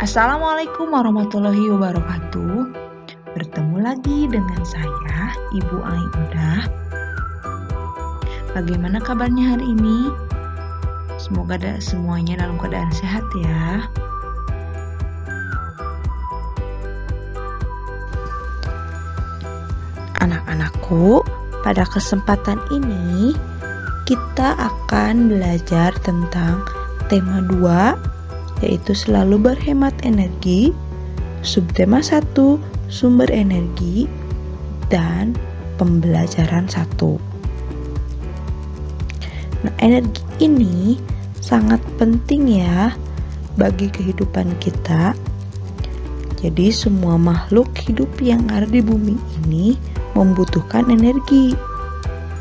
Assalamualaikum warahmatullahi wabarakatuh. Bertemu lagi dengan saya, Ibu Aiudah. Bagaimana kabarnya hari ini? Semoga semuanya dalam keadaan sehat ya. Anak-anakku, pada kesempatan ini kita akan belajar tentang tema 2, yaitu selalu berhemat energi, subtema 1, sumber energi, dan pembelajaran 1. Nah, energi ini sangat penting ya bagi kehidupan kita. Jadi semua makhluk hidup yang ada di bumi ini membutuhkan energi.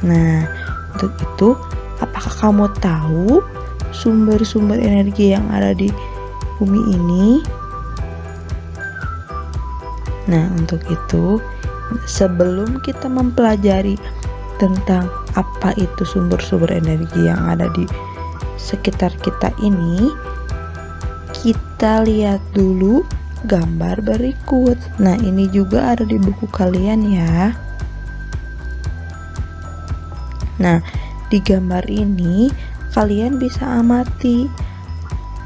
Nah, untuk itu, apakah kamu tahu sumber-sumber energi yang ada di bumi ini? Nah, untuk itu, sebelum kita mempelajari tentang apa itu sumber-sumber energi yang ada di sekitar kita ini, kita lihat dulu gambar berikut. Nah, ini juga ada di buku kalian ya. Nah, di gambar ini kalian bisa amati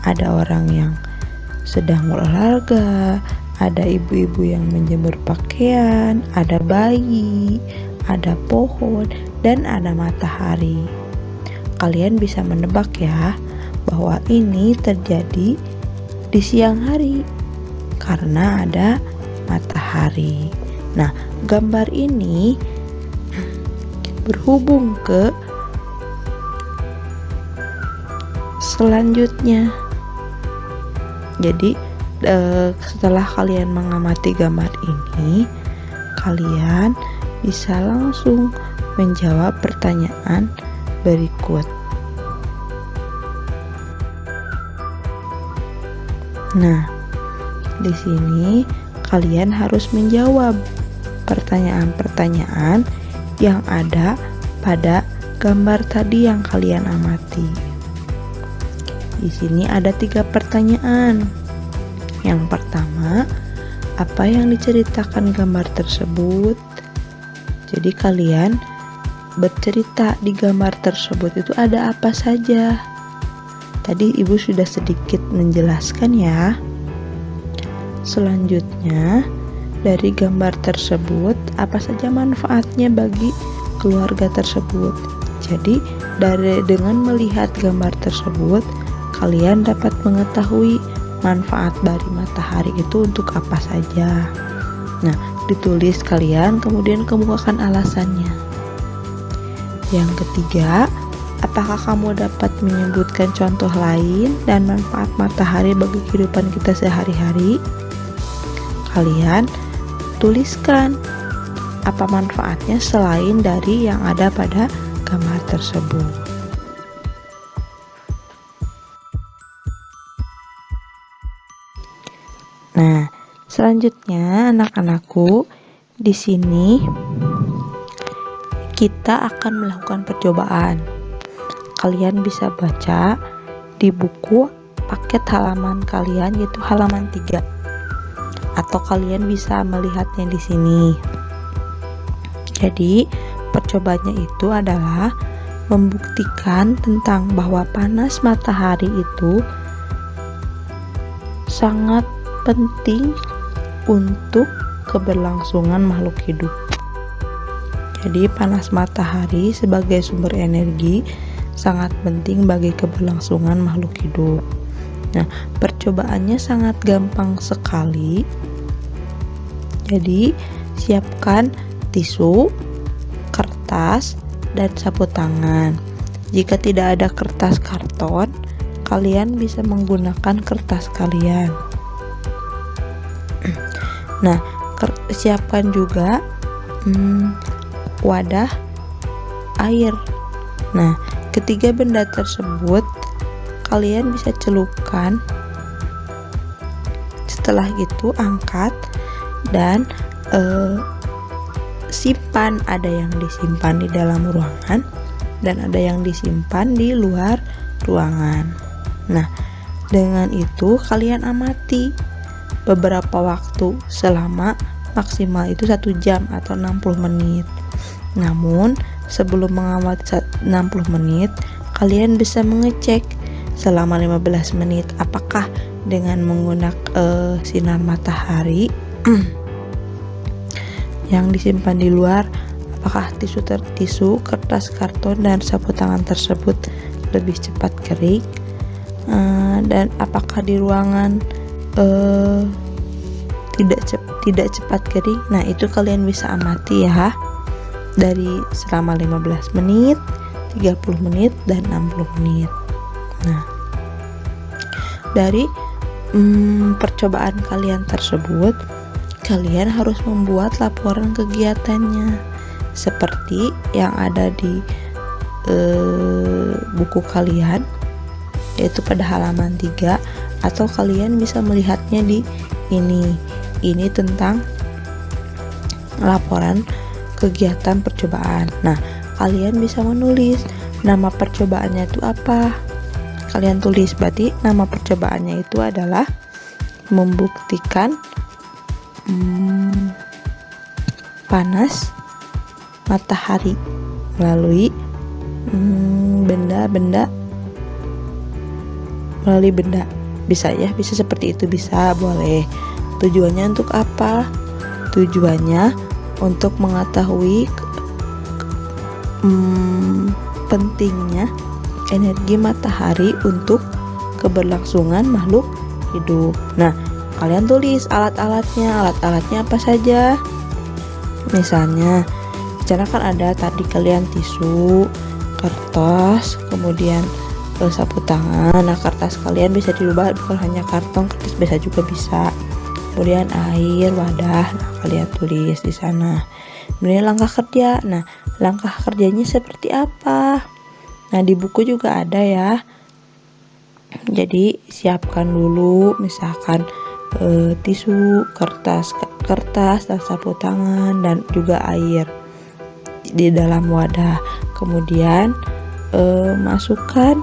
ada orang yang sedang olahraga, ada ibu-ibu yang menjemur pakaian, ada bayi, ada pohon, dan ada matahari. Kalian bisa menebak ya bahwa ini terjadi di siang hari karena ada matahari. Nah, gambar ini berhubung ke selanjutnya. Jadi setelah kalian mengamati gambar ini, kalian bisa langsung menjawab pertanyaan berikut. Nah, di sini kalian harus menjawab pertanyaan-pertanyaan yang ada pada gambar tadi yang kalian amati. Di sini ada 3 pertanyaan. Yang pertama, apa yang diceritakan gambar tersebut? Jadi kalian bercerita di gambar tersebut itu ada apa saja. Tadi Ibu sudah sedikit menjelaskan ya. Selanjutnya, dari gambar tersebut apa saja manfaatnya bagi keluarga tersebut. Jadi dengan melihat gambar tersebut, kalian dapat mengetahui manfaat dari matahari itu untuk apa saja. Nah, ditulis kalian, kemudian kemukakan alasannya. Yang ketiga, apakah kamu dapat menyebutkan contoh lain dan manfaat matahari bagi kehidupan kita sehari-hari? Kalian tuliskan apa manfaatnya selain dari yang ada pada gambar tersebut. Nah, selanjutnya anak-anakku, di sini kita akan melakukan percobaan. Kalian bisa baca di buku paket halaman kalian, yaitu halaman 3. Atau kalian bisa melihatnya di sini. Jadi, percobaannya itu adalah membuktikan tentang bahwa panas matahari itu sangat penting untuk keberlangsungan makhluk hidup. Jadi, panas matahari sebagai sumber energi sangat penting bagi keberlangsungan makhluk hidup. Nah, percobaannya sangat gampang sekali. Jadi, siapkan tisu, kertas, dan sapu tangan. Jika tidak ada kertas karton, kalian bisa menggunakan kertas kalian. Nah, siapkan juga wadah air. Nah, ketiga benda tersebut kalian bisa celupkan. Setelah itu angkat dan simpan. Ada yang disimpan di dalam ruangan dan ada yang disimpan di luar ruangan. Nah, dengan itu kalian amati beberapa waktu selama maksimal itu 1 jam atau 60 menit. Namun sebelum mengamati 60 menit, kalian bisa mengecek selama 15 menit apakah dengan menggunakan sinar matahari yang disimpan di luar, apakah tisu, kertas, karton, dan sapu tangan tersebut lebih cepat kering, dan apakah di ruangan tidak cepat kering. Nah, itu kalian bisa amati ya, dari selama 15 menit, 30 menit, dan 60 menit. Nah, dari percobaan kalian tersebut, kalian harus membuat laporan kegiatannya seperti yang ada di buku kalian, yaitu pada halaman 3, atau kalian bisa melihatnya di ini tentang laporan kegiatan percobaan. Nah, kalian bisa menulis nama percobaannya itu apa. Kalian tulis, berarti nama percobaannya itu adalah membuktikan panas matahari melalui benda. Bisa ya, bisa seperti itu, bisa, boleh. Tujuannya untuk apa? Tujuannya untuk mengetahui pentingnya energi matahari untuk keberlangsungan makhluk hidup. Nah, kalian tulis alat-alatnya apa saja. Misalnya, kan ada tadi kalian tisu, kertas, kemudian sapu tangan. Nah, kertas kalian bisa dirubah, bukan hanya karton, kertas biasa juga bisa. Kemudian air, wadah, nah, kalian tulis di sana. Kemudian langkah kerja. Nah, langkah kerjanya seperti apa? Nah, di buku juga ada ya. Jadi siapkan dulu, misalkan tisu, kertas, dan sapu tangan, dan juga air di dalam wadah. Kemudian masukkan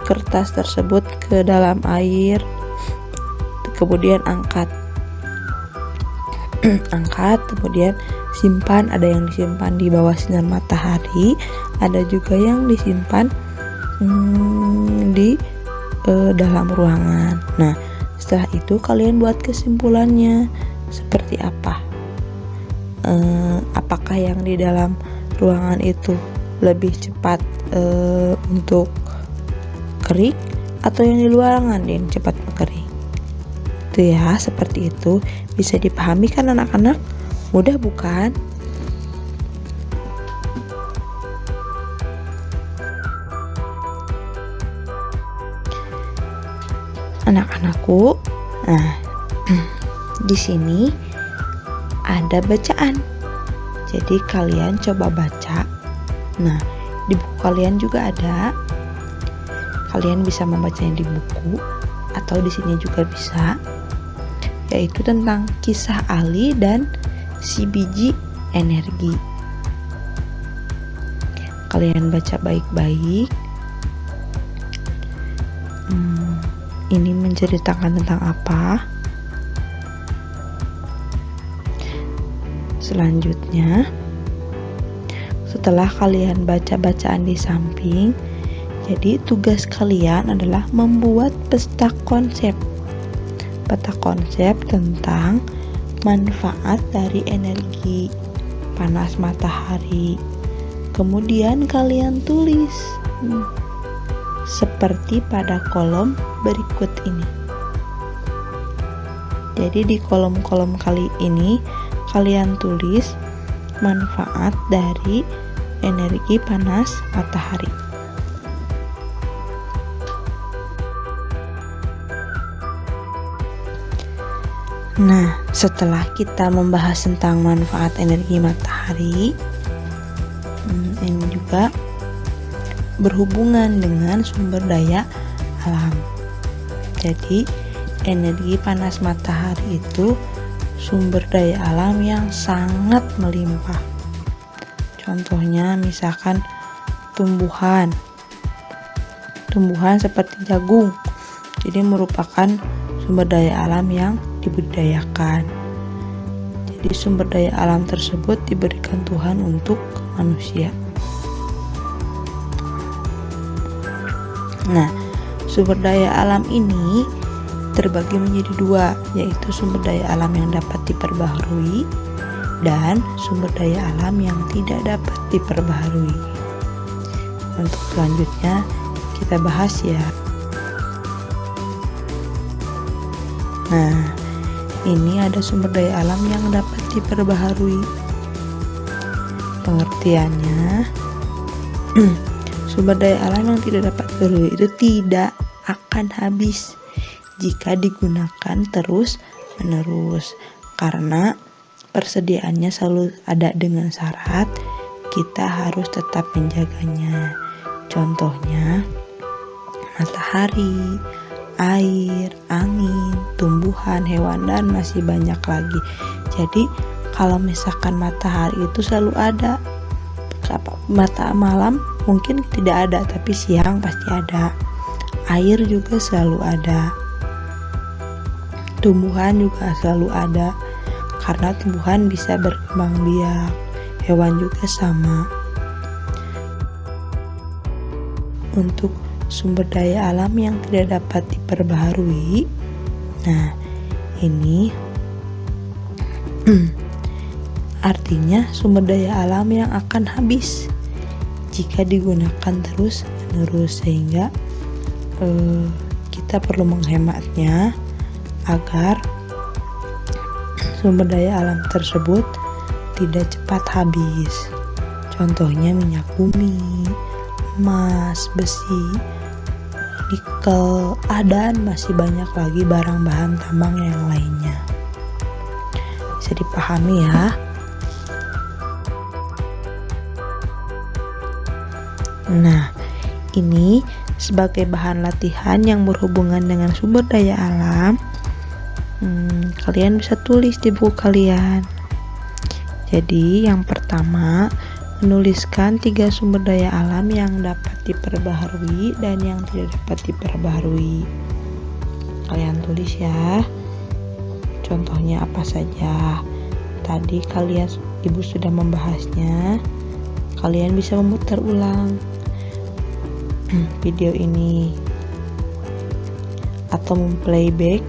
kertas tersebut ke dalam air, kemudian angkat, kemudian simpan. Ada yang disimpan di bawah sinar matahari, ada juga yang disimpan di dalam ruangan. Nah, setelah itu kalian buat kesimpulannya seperti apa. Apakah yang di dalam ruangan itu lebih cepat untuk kering, atau yang di luar ruangan yang cepat mengering? Itu ya, seperti itu. Bisa dipahami kan anak-anak? Mudah bukan? Anak-anakku, nah di sini ada bacaan. Jadi kalian coba baca. Nah, di buku kalian juga ada. Kalian bisa membacanya di buku atau di sini juga bisa. Yaitu tentang kisah Ali dan si biji energi. Kalian baca baik-baik. Ini menceritakan tentang apa? Selanjutnya, setelah kalian baca bacaan di samping, jadi tugas kalian adalah membuat peta konsep tentang manfaat dari energi panas matahari. Kemudian kalian tulis seperti pada kolom berikut ini. Jadi di kolom-kolom kali ini kalian tulis manfaat dari energi panas matahari. Nah, setelah kita membahas tentang manfaat energi matahari, ini juga berhubungan dengan sumber daya alam. Jadi, energi panas matahari itu sumber daya alam yang sangat melimpah. Contohnya misalkan tumbuhan seperti jagung. Jadi merupakan sumber daya alam yang dibudidayakan. Jadi sumber daya alam tersebut diberikan Tuhan untuk manusia. Nah, sumber daya alam ini terbagi menjadi dua, yaitu sumber daya alam yang dapat diperbaharui dan sumber daya alam yang tidak dapat diperbaharui. Untuk selanjutnya kita bahas ya. Nah, ini ada sumber daya alam yang dapat diperbaharui. Pengertiannya, sumber daya alam yang tidak dapat diperbaharui itu tidak akan habis jika digunakan terus-menerus, karena persediaannya selalu ada dengan syarat kita harus tetap menjaganya. Contohnya, matahari, air, angin, tumbuhan, hewan, dan masih banyak lagi. Jadi kalau misalkan matahari itu selalu ada, mata malam mungkin tidak ada, tapi siang pasti ada. Air juga selalu ada. Tumbuhan juga selalu ada, karena tumbuhan bisa berkembang biak. Hewan juga sama. Untuk sumber daya alam yang tidak dapat diperbaharui, nah ini artinya sumber daya alam yang akan habis jika digunakan terus-menerus, sehingga kita perlu menghematnya agar sumber daya alam tersebut tidak cepat habis. Contohnya minyak bumi, emas, besi, nikel, dan masih banyak lagi barang bahan tambang yang lainnya. Bisa dipahami ya. Nah, ini sebagai bahan latihan yang berhubungan dengan sumber daya alam. Kalian bisa tulis di buku kalian. Jadi yang pertama, menuliskan 3 sumber daya alam yang dapat diperbaharui dan yang tidak dapat diperbaharui. Kalian tulis ya. Contohnya apa saja. Tadi ibu sudah membahasnya. Kalian bisa memutar ulang video ini atau memplayback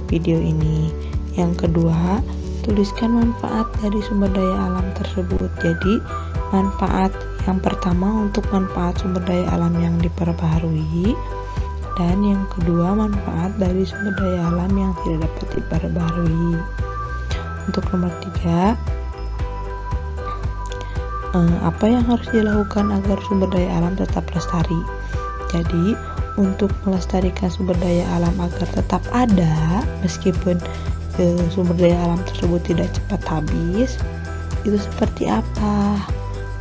video ini. Yang kedua, tuliskan manfaat dari sumber daya alam tersebut. Jadi manfaat yang pertama untuk manfaat sumber daya alam yang diperbaharui, dan yang kedua manfaat dari sumber daya alam yang tidak dapat diperbaharui. Untuk nomor 3, apa yang harus dilakukan agar sumber daya alam tetap lestari? Jadi untuk melestarikan sumber daya alam agar tetap ada meskipun sumber daya alam tersebut tidak cepat habis, itu seperti apa?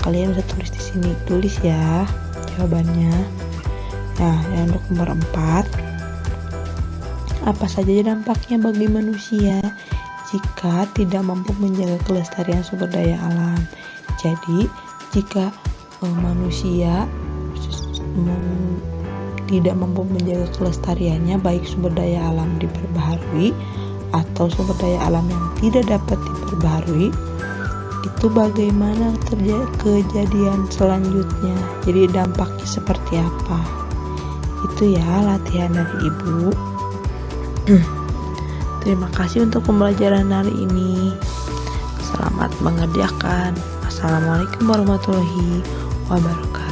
Kalian bisa tulis di sini, tulis ya jawabannya. Nah, yang untuk nomor 4, apa saja dampaknya bagi manusia jika tidak mampu menjaga kelestarian sumber daya alam? Jadi, jika manusia tidak mampu menjaga kelestariannya, baik sumber daya alam diperbaharui atau sumber daya alam yang tidak dapat diperbaharui, itu bagaimana kejadian selanjutnya, jadi dampaknya seperti apa. Itu ya latihan dari ibu. Terima kasih untuk pembelajaran hari ini. Selamat mengerjakan. Assalamualaikum warahmatullahi wabarakatuh.